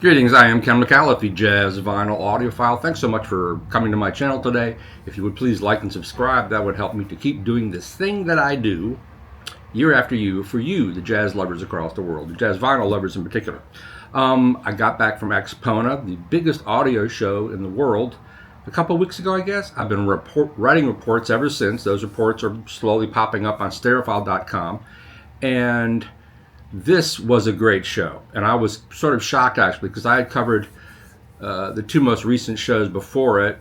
Greetings, I am Ken McAuliffe, Jazz Vinyl Audiophile. Thanks so much for coming to my channel today. If you would please like and subscribe, that would help me to keep doing this thing that I do year after year for you, the jazz lovers across the world, the jazz vinyl lovers in particular. I got back from Axpona, the biggest audio show in the world, a couple of weeks ago, I guess. I've been writing reports ever since. Those reports are slowly popping up on Audiophile.com. And this was a great show, and I was sort of shocked actually because I had covered the two most recent shows before it,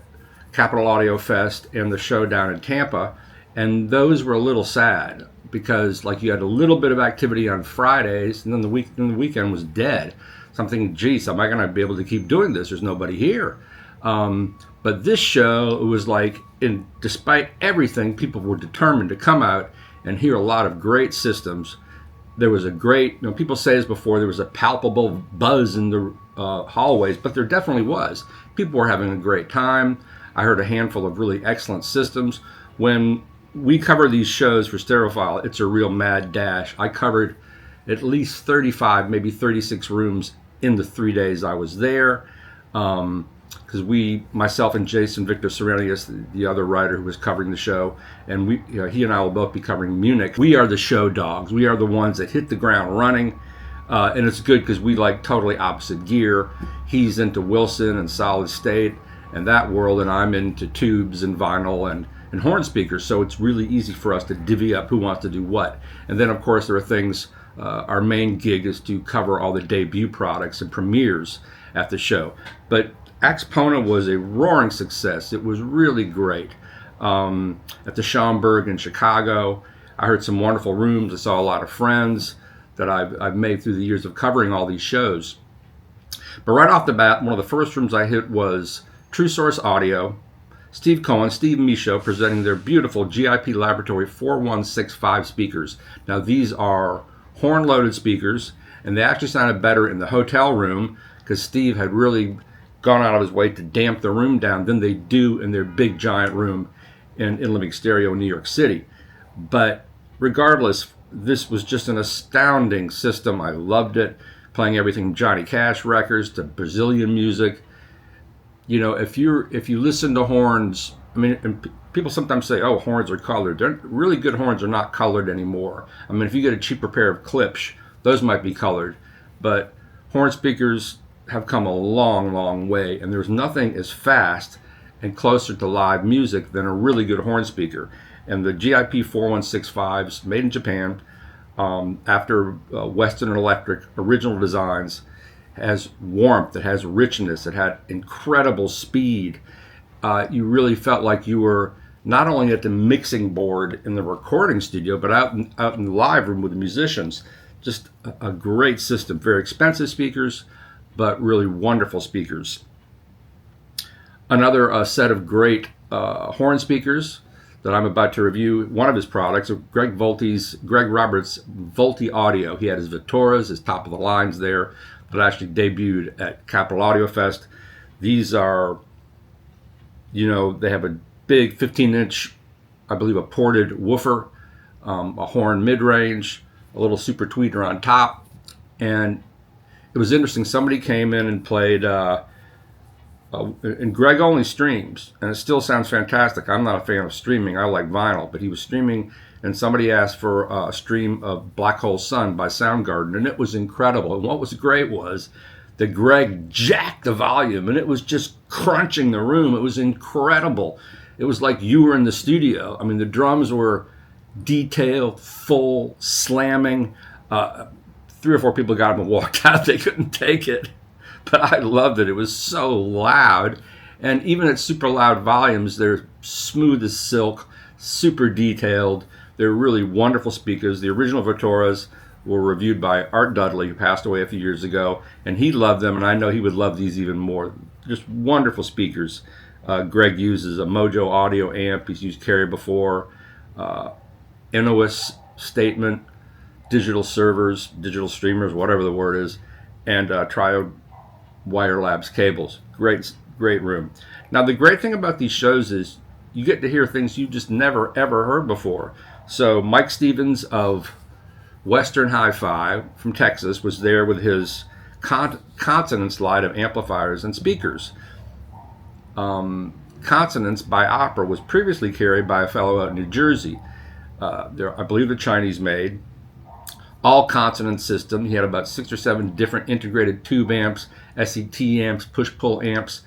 Capitol Audio Fest and the show down in Tampa, and those were a little sad because like you had a little bit of activity on Fridays, and then the weekend was dead. Something, geez, am I going to be able to keep doing this? There's nobody here. But this show, it was like, despite everything, people were determined to come out and hear a lot of great systems. There was a great, people say this before, there was a palpable buzz in the hallways, but there definitely was. People were having a great time. I heard a handful of really excellent systems. When we cover these shows for Audiophile, it's a real mad dash. I covered at least 35, maybe 36 rooms in the 3 days I was there. Because myself and Jason Victor Serenius, the other writer who was covering the show, and he and I will both be covering Munich. We are the show dogs. We are the ones that hit the ground running, and it's good because we like totally opposite gear. He's into Wilson and solid state and that world, and I'm into tubes and vinyl and horn speakers. So it's really easy for us to divvy up who wants to do what. And then of course there are things. Our main gig is to cover all the debut products and premieres at the show, but Axpona was a roaring success. It was really great. At the Schaumburg in Chicago, I heard some wonderful rooms. I saw a lot of friends that I've made through the years of covering all these shows. But right off the bat, one of the first rooms I hit was True Source Audio, Steve Cohen, Steve Michaud, presenting their beautiful GIP Laboratory 4165 speakers. Now these are horn-loaded speakers, and they actually sounded better in the hotel room because Steve had really gone out of his way to damp the room down than they do in their big giant room in Living Stereo in New York City. But regardless, this was just an astounding system. I loved it, playing everything from Johnny Cash records to Brazilian music. If you listen to horns, and people sometimes say, oh, horns are colored. Really good horns are not colored anymore. If you get a cheaper pair of Klipsch, those might be colored, but horn speakers have come a long, long way, and there's nothing as fast and closer to live music than a really good horn speaker. And the GIP 4165s, made in Japan, after Western Electric original designs, has warmth, it has richness, it had incredible speed. You really felt like you were not only at the mixing board in the recording studio, but out in the live room with the musicians. Just a great system. Very expensive speakers, but really wonderful speakers. Another set of great horn speakers that I'm about to review, one of his products, Greg Roberts' Volti Audio. He had his Vittoras, his top of the lines there, that actually debuted at Capitol Audio Fest. These are, they have a big 15-inch, I believe, a ported woofer, a horn mid-range, a little super tweeter on top, and it was interesting. Somebody came in and played, and Greg only streams, and it still sounds fantastic. I'm not a fan of streaming. I like vinyl, but he was streaming, and somebody asked for a stream of Black Hole Sun by Soundgarden, and it was incredible. And what was great was that Greg jacked the volume, and it was just crunching the room. It was incredible. It was like you were in the studio. The drums were detailed, full, slamming. 3 or 4 people got up and walked out. They couldn't take it. But I loved it. It was so loud. And even at super loud volumes, they're smooth as silk, super detailed. They're really wonderful speakers. The original Vittoras were reviewed by Art Dudley, who passed away a few years ago. And he loved them, and I know he would love these even more. Just wonderful speakers. Greg uses a Mojo Audio amp. He's used Carrier before. Inuus Statement, digital servers, digital streamers, whatever the word is, and Triode Wire Labs cables. Great room. Now the great thing about these shows is you get to hear things you just never ever heard before. So Mike Stevens of Western Hi-Fi from Texas was there with his Consonance line of amplifiers and speakers. Consonance by Opera was previously carried by a fellow out in New Jersey. I believe the Chinese made. All Consonance system. He had about 6 or 7 different integrated tube amps, SET amps, push-pull amps,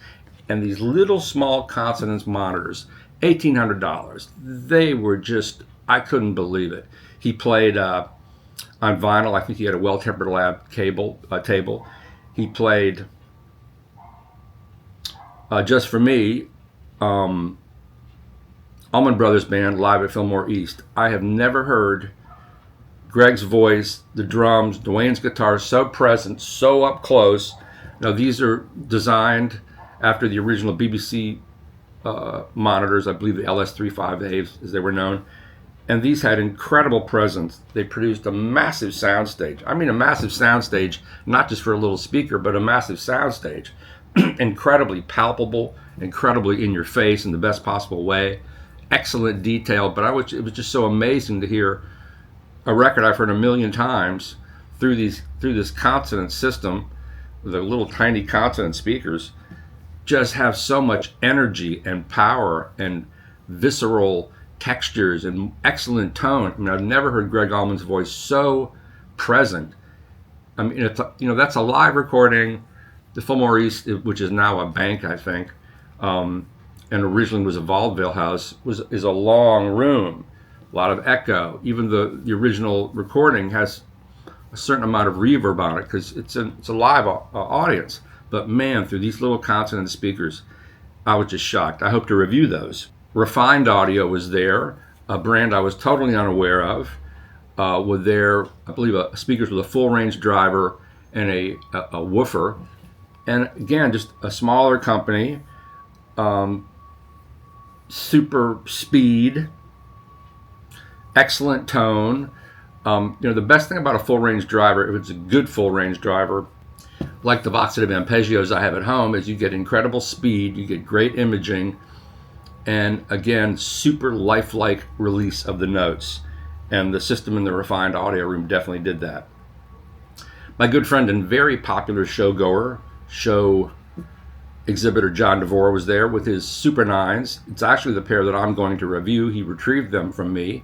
and these little small Consonance monitors. $1,800. They were just, I couldn't believe it. He played on vinyl. I think he had a well-tempered lab table. He played Just For Me, Allman Brothers Band live at Fillmore East. I have never heard Greg's voice, the drums, Dwayne's guitar so present, so up close. Now these are designed after the original BBC monitors, I believe the LS35As as they were known. And these had incredible presence. They produced a massive soundstage. I mean a massive soundstage, not just for a little speaker, but a massive soundstage. Incredibly palpable, incredibly in your face in the best possible way. Excellent detail, but it was just so amazing to hear a record I've heard a million times through this Consonance system, the little tiny Consonance speakers, just have so much energy and power and visceral textures and excellent tone. I mean, I've never heard Greg Allman's voice so present. I mean, that's a live recording. The Fillmore East, which is now a bank, I think, and originally was a vaudeville house, is a long room. A lot of echo. Even the original recording has a certain amount of reverb on it because it's a live audience. But man, through these little Consonance speakers, I was just shocked. I hope to review those. Refined Audio was there, a brand I was totally unaware of. With their, I believe, speakers with a full range driver and a woofer. And again, just a smaller company, super speed, excellent tone. The best thing about a full range driver, if it's a good full range driver, like the Voxative Ampeggios I have at home, is you get incredible speed, you get great imaging, and again, super lifelike release of the notes. And the system in the Refined Audio room definitely did that. My good friend and very popular show exhibitor John Devore was there with his Super 9s. It's actually the pair that I'm going to review. He retrieved them from me,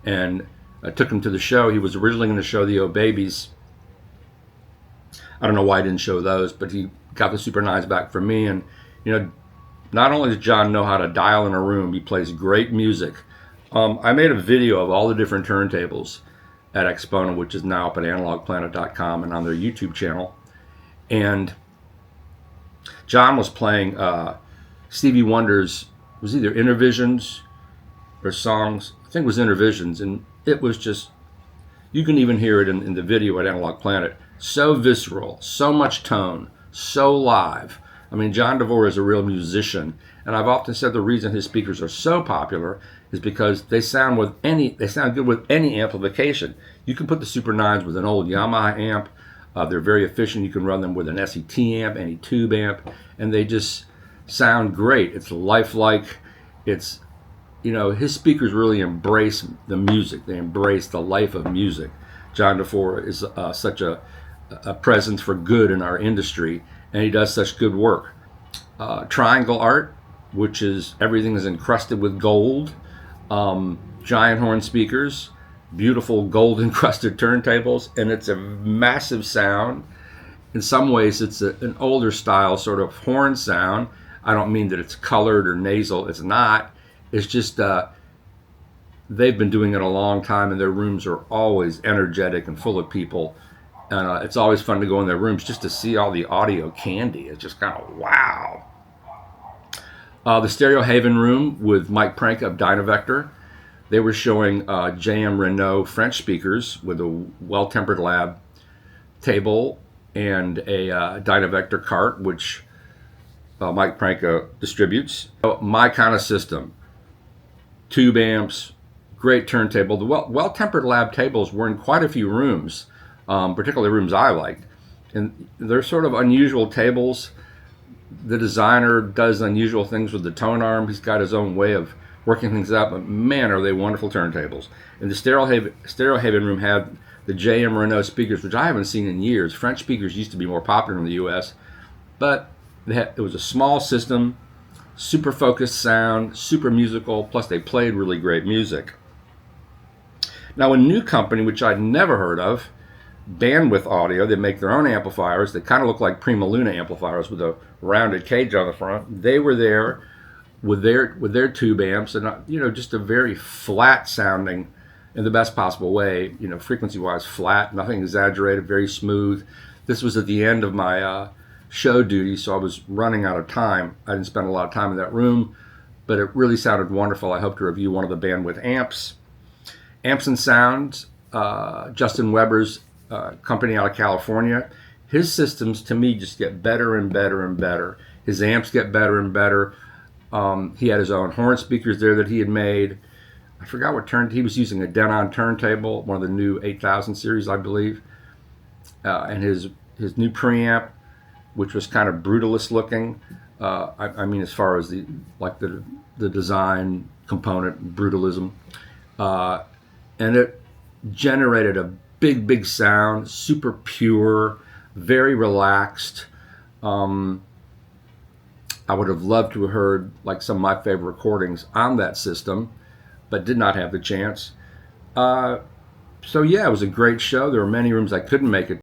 and I took him to the show. He was originally going to show the Oh Babies. I don't know why I didn't show those, but he got the Super 9s back from me. And, not only does John know how to dial in a room, he plays great music. I made a video of all the different turntables at Axpona, which is now up at analogplanet.com and on their YouTube channel. And John was playing Stevie Wonder's, it was either Intervisions or songs, I think it was Intervisions, and it was just, you can even hear it in the video at Analog Planet. So visceral, so much tone, so live. I mean, John Devore is a real musician, and I've often said the reason his speakers are so popular is because they sound good with any amplification. You can put the Super 9s with an old Yamaha amp. They're very efficient. You can run them with an SET amp, any tube amp, and they just sound great. It's lifelike. It's, his speakers really embrace the music. They embrace the life of music. John Devore is such a presence for good in our industry, and he does such good work. Triangle Art, which is everything is encrusted with gold. Giant horn speakers, beautiful gold encrusted turntables, and it's a massive sound. In some ways, it's an older style sort of horn sound. I don't mean that it's colored or nasal. It's not. It's just they've been doing it a long time, and their rooms are always energetic and full of people. And it's always fun to go in their rooms just to see all the audio candy. It's just kind of wow. The Stereo Haven room with Mike Pranka of Dynavector. They were showing JM Renault French speakers with a well-tempered lab table and a Dynavector cart, which Mike Pranka distributes. My kind of system. Tube amps, great turntable. The well-tempered lab tables were in quite a few rooms, particularly rooms I liked. And they're sort of unusual tables. The designer does unusual things with the tone arm. He's got his own way of working things out, but man, are they wonderful turntables. And the Stereo Haven room had the JM Renault speakers, which I haven't seen in years. French speakers used to be more popular in the U.S., but it was a small system, super focused sound, super musical, plus they played really great music. Now, a new company, which I'd never heard of, Bandwidth Audio, they make their own amplifiers. They kind of look like Prima Luna amplifiers with a rounded cage on the front. They were there with their tube amps, and just a very flat sounding, in the best possible way, frequency wise flat, nothing exaggerated, very smooth. This was at the end of my show duty, so I was running out of time. I didn't spend a lot of time in that room, but it really sounded wonderful. I hope to review one of the Bandwidth amps. Ampsandsound, Justin Weber's company out of California. His systems, to me, just get better and better and better. His amps get better and better. He had his own horn speakers there that he had made. I forgot what he was using, a Denon turntable, one of the new 8000 series, I believe. And his new preamp, which was kind of brutalist looking. I mean, as far as the design component, brutalism. And it generated a big sound, super pure, very relaxed. I would have loved to have heard like some of my favorite recordings on that system, but did not have the chance. So yeah, it was a great show. There were many rooms I couldn't make it